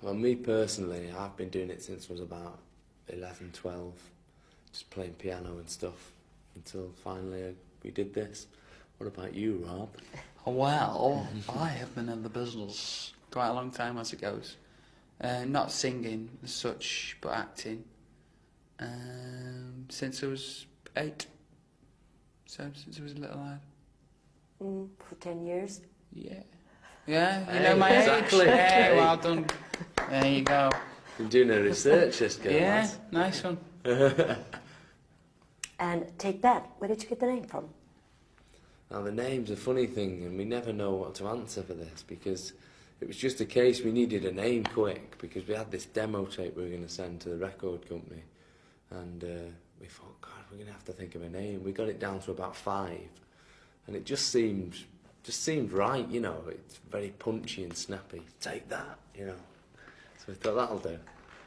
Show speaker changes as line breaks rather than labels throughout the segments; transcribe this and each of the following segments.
Well, me personally, I've been doing it since I was about 11, 12, just playing piano and stuff, until finally we did this. What about you, Rob?
Well, I have been in the business quite a long time as it goes. Not singing as such, but acting. Since I was 8. So since I was a little lad.
For 10 years?
Yeah. Yeah, you
Hey,
know my
exactly.
age. Yeah,
Hey.
well done. There you go.
Been doing a research, this girl
Yeah,
has.
nice one.
And Take That, where did you get the name from?
Now, the name's a funny thing, and we never know what to answer for this, because it was just a case we needed a name quick, because we had this demo tape we were going to send to the record company, and we thought, God, we're going to have to think of a name. We got it down to about 5, and it just seemed right, you know. It's very punchy and snappy. Take that, you know. So we thought, that'll do.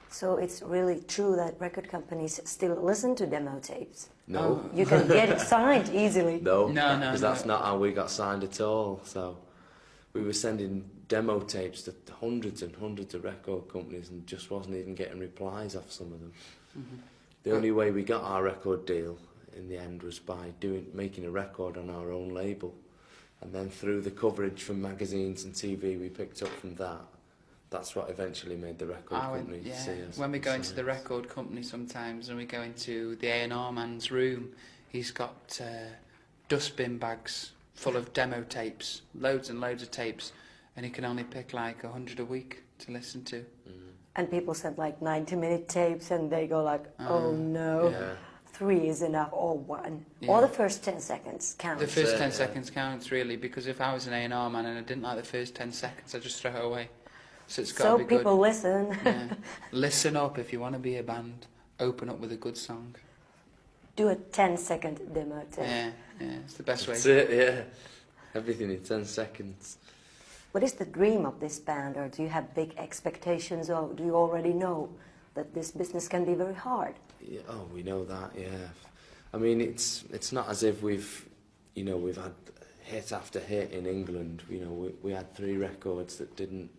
So it's really true that record companies still listen to demo tapes?
No.
You can get it signed easily?
No,
No,
because that's not how we got signed at all. So we were sending demo tapes to hundreds and hundreds of record companies and just wasn't even getting replies off some of them.
Mm-hmm.
The only way we got our record deal in the end was by making a record on our own label. And then through the coverage from magazines and TV we picked up from that, that's what eventually made the record company see us.
When we go into the record company sometimes and we go into the A&R man's room, he's got dustbin bags full of demo tapes, loads and loads of tapes, and he can only pick like 100 a week to listen to.
And people send like 90-minute tapes and they go like, oh no,
Yeah.
3 is enough, or 1.
Yeah.
Or the first 10 seconds counts.
The first 10
yeah.
seconds counts, really, because if I was an A&R man and I didn't like the first 10 seconds, I'd just throw it away. So it's got to
So
be good.
people listen.
Yeah. Listen up if you want to be a band. Open up with a good song.
Do a 10-second demo tape.
Yeah, it's the best way.
That's it, yeah. Everything in 10 seconds.
What is the dream of this band, or do you have big expectations, or do you already know that this business can be very hard?
Yeah, oh, we know that, yeah. I mean, it's not as if we've had hit after hit in England. You know, we had 3 records that didn't,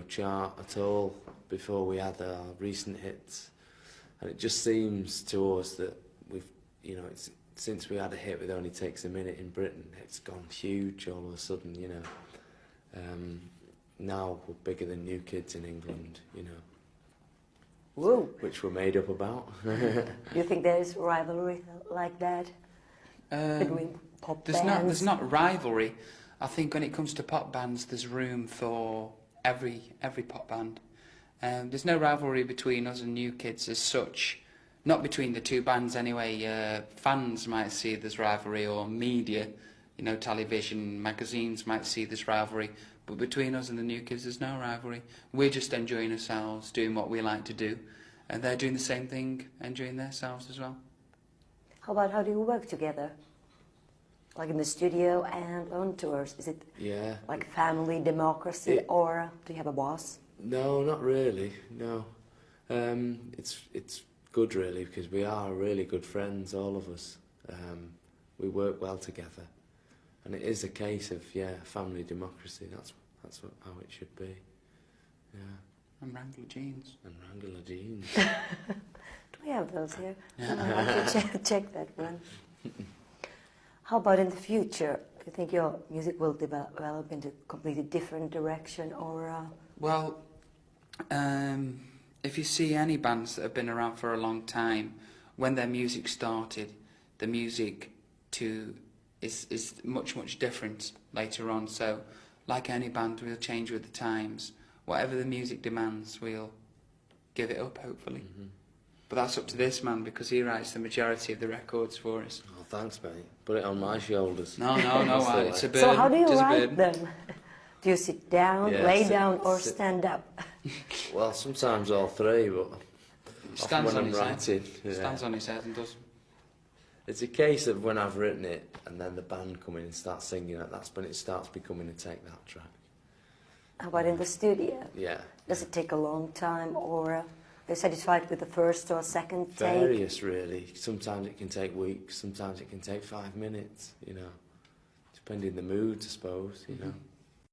chart at all before we had our recent hits. And it just seems to us that since we had a hit with Only Takes a Minute in Britain, it's gone huge all of a sudden, Now we're bigger than New Kids in England,
Whoa.
which we're made up about.
Do you think there is rivalry like that between pop
There's
bands?
not rivalry. I think when it comes to pop bands, there's room for every pop band. There's no rivalry between us and New Kids as such. Not between the 2 bands anyway. Fans might see there's rivalry, or media, television, magazines might see this rivalry. But between us and the New Kids, there's no rivalry. We're just enjoying ourselves, doing what we like to do. And they're doing the same thing, enjoying themselves as well.
How do you work together? Like in the studio and on tours? Is it like family democracy, or do you have a boss?
No, not really, no. It's good, really, because we are really good friends, all of us. We work well together. And it is a case of, family democracy. That's how it should be. Yeah.
And Wrangler jeans.
And Wrangler jeans.
Do we have those here? I have to check that one. How about in the future? Do you think your music will develop into a completely different direction, or?
Well, if you see any bands that have been around for a long time, when their music started, the music is much different later on. So, like any band, we'll change with the times. Whatever the music demands, we'll give it up, hopefully. Mm-hmm. But that's up to this man, because he writes the majority of the records for us.
Oh, thanks, mate. Put it on my shoulders.
No, it's a burden.
So how do you
It is a
write
burden.
them? Do you sit down, lay down, or stand up?
Well, sometimes all 3, but often when I'm writing.
Stands on his head and does.
It's a case of when I've written it and then the band come in and start singing it, that's when it starts becoming a Take That track.
How about in the studio?
Yeah.
Does it take a long time, or are you satisfied with the first or second take?
Various, really. Sometimes it can take weeks, sometimes it can take 5 minutes, depending on the mood, I suppose,